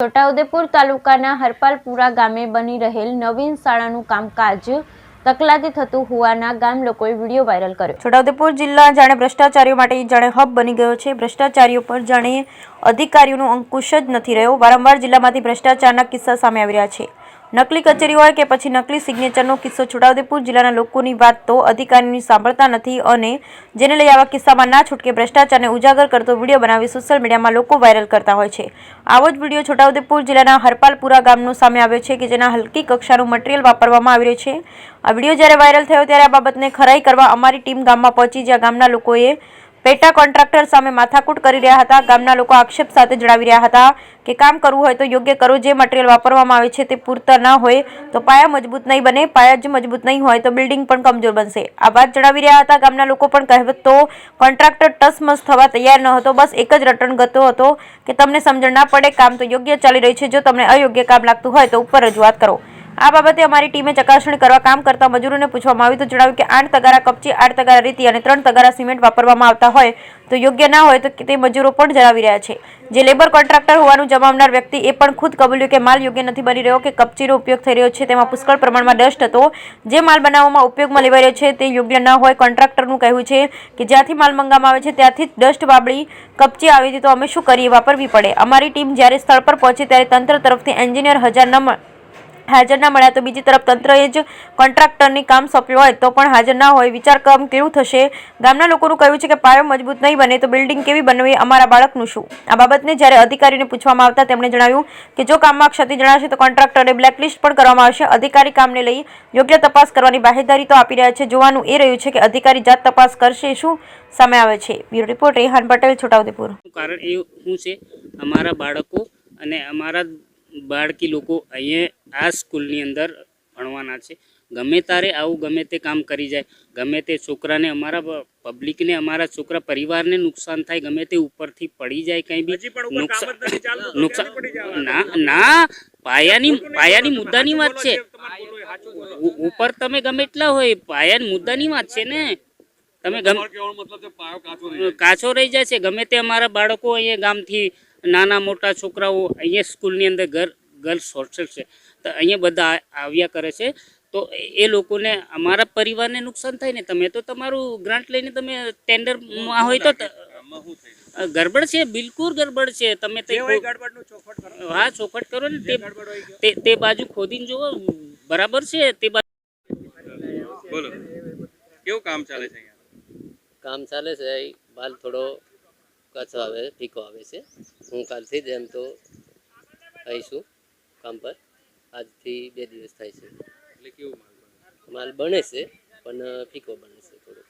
છોટાઉદેપુર તાલુકાના હરપાલપુરા ગામે બની રહેલ નવીન શાળાનું કામકાજ તકલાદી થતું હોવાના ગામ લોકોએ વિડીયો વાયરલ કર્યો। છોટાઉદેપુર જિલ્લા જાણે ભ્રષ્ટાચારીઓ માટે જાણે હબ બની ગયો છે। ભ્રષ્ટાચારીઓ પર જાણે અધિકારીઓનો અંકુશ જ નથી રહ્યો। વારંવાર જિલ્લામાંથી ભ્રષ્ટાચારના કિસ્સા સામે આવી રહ્યા છે। નકલી કચેરી હોય કે પછી નકલી સિગ્નેચરનો કિસ્સો, છોટાઉદેપુર જિલ્લાના લોકોની વાત તો અધિકારીની સાંભળતા નથી અને જેને લઈ આવા કિસ્સામાં ના છૂટકે ભ્રષ્ટાચારને ઉજાગર કરતો વિડીયો બનાવી સોશિયલ મીડિયામાં લોકો વાયરલ કરતા હોય છે। આવો જ વિડીયો છોટાઉદેપુર જિલ્લાના હરપાલપુરા ગામનો સામે આવ્યો છે કે જેના હલકી કક્ષાનું મટીરીયલ વાપરવામાં આવી રહ્યું છે। આ વિડીયો જ્યારે વાયરલ થયો ત્યારે આ બાબતને ખરાઈ કરવા અમારી ટીમ ગામમાં પહોંચી, જ્યાં ગામના લોકોએ પેટા કોન્ટ્રાક્ટર સામે માથાકૂટ કરી રહ્યા હતા। ગામના લોકો આક્ષેપ સાથે જણાવી રહ્યા હતા કે કામ કરવું હોય તો યોગ્ય કરો, જે મટીરીયલ વાપરવામાં આવે છે તે પૂરતા ના હોય તો પાયા મજબૂત નહીં બને, પાયા જ મજબૂત નહીં હોય તો બિલ્ડિંગ પણ કમજોર બનશે। આ વાત જણાવી રહ્યા હતા ગામના લોકો, પણ કહેવત તો કોન્ટ્રાક્ટર ટસમસ થવા તૈયાર ન હતો। બસ એક જ રટણ ગતો હતો કે તમને સમજણ ના પડે, કામ તો યોગ્ય ચાલી રહ્યું છે, જો તમને અયોગ્ય કામ લાગતું હોય તો ઉપર રજૂઆત કરો। આ બાબતે અમારી ટીમે ચકાસણી કરવા કામ કરતા મજૂરોને પૂછવામાં આવ્યું તો જણાવ્યું કે 8 તગારા કપચી, 8 તગારા રેતી અને 3 તગારા સિમેન્ટ વાપરવામાં આવતા હોય તો યોગ્ય ના હોય તો તે મજૂરો પણ જણાવી રહ્યા છે। જે લેબર કોન્ટ્રાક્ટર હોવાનું જણાવનાર વ્યક્તિ એ પણ ખુદ કબૂલ્યું કે માલ યોગ્ય નથી બની રહ્યો, કે કપચીનો ઉપયોગ થઈ રહ્યો છે તેમાં પુષ્કળ પ્રમાણમાં ડસ્ટ હતો, જે માલ બનાવવામાં ઉપયોગમાં લેવાઈ રહ્યો છે તે યોગ્ય ન હોય। કોન્ટ્રાક્ટરનું કહેવું છે કે જ્યાંથી માલ મંગાવવામાં આવે છે ત્યાંથી જ ડસ્ટ વાળી કપચી આવી હતી, તો અમે શું કરીએ, વાપરવી પડે। અમારી ટીમ જ્યારે સ્થળ પર પહોંચી ત્યારે તંત્ર તરફથી એન્જિનિયર હાજર ના મળ્યા, તો બીજી તરફ તંત્રએ જ કોન્ટ્રાક્ટરની કામ સોંપ્યું હોય તો પણ હાજર ના હોય, વિચાર કામ કેવું થશે। ગામના લોકોનું કહેવું છે કે પાયો મજબૂત નહીં બને તો બિલ્ડિંગ કેવી બનવી, અમારા બાળકનું શું। આ બાબતને જ્યારે અધિકારીને પૂછવામાં આવતા તેમણે જણાવ્યું કે જો કામમાં ક્ષતિ જણાશે તો કોન્ટ્રાક્ટરને બ્લેકલિસ્ટ પણ કરવામાં આવશે। અધિકારી કામને લઈ યોગ્ય તપાસ કરવાની બાહેધરી તો આપી રહ્યા છે, જોવાનું એ રહ્યું છે કે અધિકારી જાત તપાસ કરશે, શું સામે આવે છે। Bureau report Rehan Patel, Chhota Udepur. કારણ એ શું છે, અમારા બાળકો અને અમારા બાળકી લોકો અહીંયા આ સ્કૂલની અંદર ભણવાના છે। ગમે તારે આવું ગમે તે કામ કરી જાય, ગમે તે છોકરાને, અમારા પબ્લિકને, અમારા છોકરા પરિવારને નુકસાન થાય, ગમે તે ઉપરથી પડી જાય, કંઈ બી નુકસાન ના પાયાની મુદ્દાની વાત છે। ઉપર તમે ગમે એટલા હોય, પાયાની મુદ્દાની વાત છે ને। તમે કાચો રહી જાય છે, ગમે તે અમારા બાળકો અહીંયા ગામથી નાના મોટા છોકરાઓ અહીંયા સ્કૂલની અંદર ગર્લ્સ હોસ્ટેલ છે તો અહીંયા બધા આવ્યા કરે છે, તો એ લોકોને, અમારા પરિવારને નુકસાન થાય ને। તમે તો તમારું ગ્રાન્ટ લઈને તમે ટેન્ડરમાં હોય તો ગડબડ છે, બિલકુલ ગડબડ છે। તમે હા, ચોખવટ કરો ને, તે બાજુ ખોદીને જુઓ, બરાબર છે તે બાજુ। બોલો, કેવું કામ ચાલે છે અહીંયા? કામ ચાલે છે, માલ થોડો કાચો આવે, ફીકો આવે છે। હું કાલથી જ એમ તો આવીશું કામ પર, આજથી 2 દિવસ થાય છે। એટલે કેવું માલ બને છે પણ ફીકો બને છે, થોડો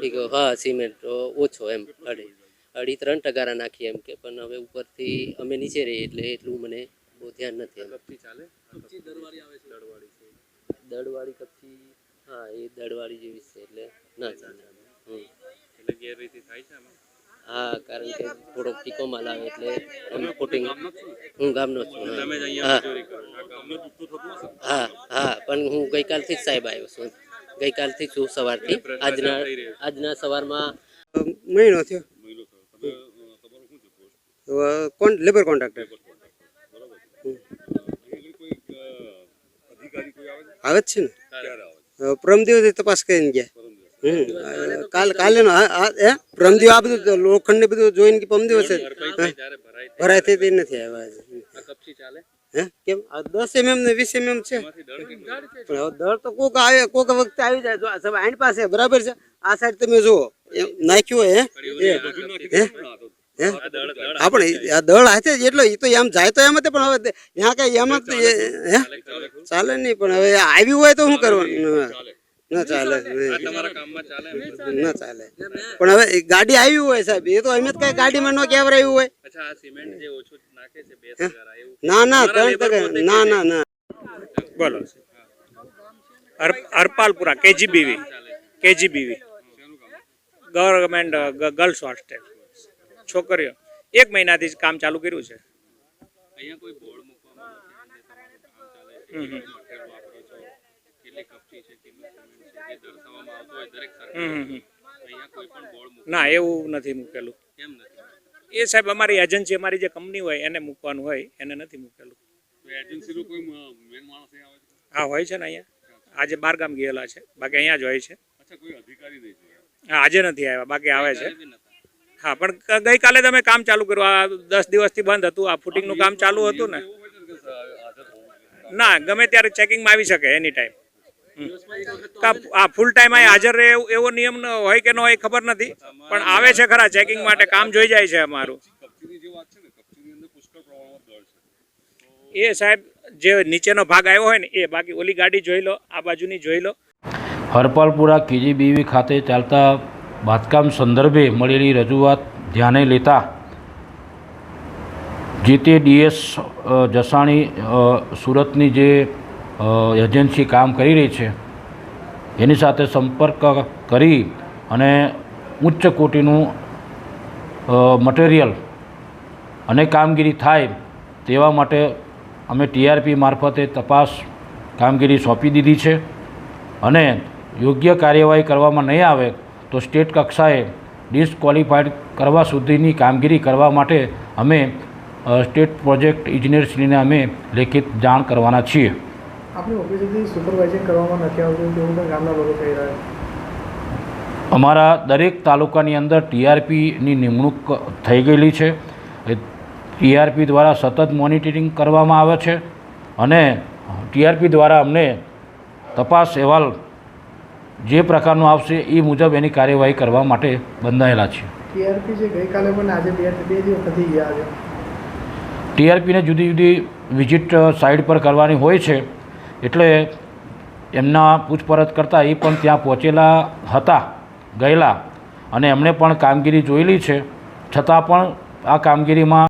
ફીકો। હા, સિમેન્ટ ઓછો, એમ 2.5-3 તગારા નાખીએ એમ કે, પણ હવે ઉપરથી અમે નીચે રહીએ એટલે એટલું મને બહુ ધ્યાન નથી। કપચી ચાલે? કપચી દળવાળી આવે છે? દળવાળી છે, દળવાળી કપચી, હા એ દળવાળી જેવી છે એટલે ના ચાલે। એટલે ગેરરીતિ થાય છે આમાં? હા, કારણ કે થોડો ફીકો માલ આવે એટલે ફૂટિંગ। હું ગામનો જ છું। તમે જ અહીંયા મજૂરી કરો? આ ગામનો દુખતું થતું હશે? હા હા, પણ હું ગઈકાલથી જ સાહેબ આવ્યો છું, ગઈકાલથી છું સવારથી। આજના સવારમાં મહિનો થયો। તમારું શું છે પોસ્ટ? લેબર કોન્ટ્રાક્ટર અધિકારી કોઈ આવે જ છે ને। ક્યારે આવે? પરમ દિવસે તપાસ કરીને ગયા। કાલેનો પરમ દિવસ આ બધું લોખંડ ને બધું જોઈને કે પરમ દિવસે ભરાય થઈ તે નથી આવ્યા। કપચી ચાલે? કેમ 10 mm ને 20 mm છે, પણ હવે દળ તો કોક આવે, કોક વખતે આવી જાય। જો આ આઈન પાસે બરાબર છે, આ સાઈડ તમે જુઓ નાખ્યું હોય આપણે આ દળ હાથે એટલો એ તો એમ જાય તો એમ જ, પણ હવે ત્યાં કઈ એમ ચાલે નહીં। પણ હવે આવ્યું હોય તો શું કરવાનું? ના ચાલે, ના ચાલે। પણ હવે ગાડી આવી હોય સાહેબ, એ તો અમે કઈ ગાડીમાં ન કેવરાયું હોય। ના ના 3 તગારા, ના ના ના। બોલો, હરપાલપુરા કેજીબીવી ગવર્મેન્ટ ગર્લ્સ હોસ્ટેલ, છોકરીઓ 1 મહિનાથી જ કામ ચાલુ કર્યું છે। અહીંયા કોઈ બોર્ડ મૂકવામાં નથી, કેટલી કપચી છે, સિમેન્ટ છે, જે દર્શાવવામાં આવતું હોય દરેક સરકાર, અહીંયા કોઈ પણ બોર્ડ ના, એવું નથી મૂકેલું। કેમ નથી? એ સાહેબ અમારી એજન્સી, અમારી જે કંપની હોય એને મૂકવાનું હોય, એને નથી મૂકેલું. એજન્સીનો કોઈ મેન માણસ અહીં આવે છે? હા હોય છે ને અહીંયા, આજે 12 ગામ ગયેલા છે, બાકી અહીંયા જ હોય છે. અચ્છા, કોઈ અધિકારી નહીં જોયા? હા આજે નથી આવ્યા, બાકી આવે છે. હા પણ ગઈકાલે તમે કામ ચાલુ કર્યું, આ 10 દિવસથી બંધ હતું, આ ફૂટિંગનું કામ ચાલુ હતું ને. એવું હોય છે કે હાજર હોવું? ના, ગમે ત્યારે ચેકિંગમાં આવી શકે એની ટાઈમ. આ ફૂલ ટાઈમ અહીં હાજર રહે એવો નિયમ હોય કે ન હોય ખબર નથી, પણ આવે છે ખરા ચેકિંગ માટે, કામ જોઈ જાય છે અમારું. કપચીની જે વાત છે ને, કપચીની અંદર પુષ્કળ પ્રમાણમાં દળ છે. એ સાહેબ જે નીચેનો ભાગ આવ્યો હોય ને એ, બાકી ઓલી ગાડી જોઈ લો, આ બાજુની જોઈ લો. હરપાલપુરા કેજીબીવી ખાતે ચાલતા બાંધકામ સંદર્ભે મળેલી રજૂઆત ધ્યાને લેતા જે તે ડીએસ જસાણી સુરતની જે એજન્સી કામ કરી રહી છે એની સાથે સંપર્ક કરી અને ઉચ્ચ કોટીનું મટીરિયલ અને કામગીરી થાય તેવા માટે અમે ટીઆરપી મારફતે તપાસ કામગીરી સોંપી દીધી છે અને યોગ્ય કાર્યવાહી કરવામાં નહીં આવે તો સ્ટેટ કક્ષાએ ડિસ્ક્વોલિફાઈડ કરવા સુધીની કામગીરી કરવા માટે અમે સ્ટેટ પ્રોજેક્ટ ઇજનેરશ્રીને અમે લેખિત જાણ કરવાના છીએ. આપણી ઓફિસથી સુપરવાઇઝિંગ કરવામાં નથી આવતું તેવું પણ ગામના લોકો કહી રહ્યા. અમારા દરેક તાલુકાની અંદર ટીઆરપીની નિમણૂક થઈ ગયેલી છે. ટીઆરપી દ્વારા સતત મોનિટરિંગ કરવામાં આવે છે અને ટીઆરપી દ્વારા અમને તપાસ અહેવાલ જે પ્રકારનો આવશે એ મુજબ એની કાર્યવાહી કરવા માટે બંધાયેલા છે. ટીઆરપી જે ગઈકાલે પણ આજે બે દિવસ નથી ગયા છે. ટીઆરપીને જુદી જુદી વિઝિટ સાઇટ પર કરવાની હોય છે એટલે એમના પૂછપરછ કરતાં એ પણ ત્યાં પહોંચેલા હતા, ગયેલા, અને એમણે પણ કામગીરી જોયેલી છે. છતાં પણ આ કામગીરીમાં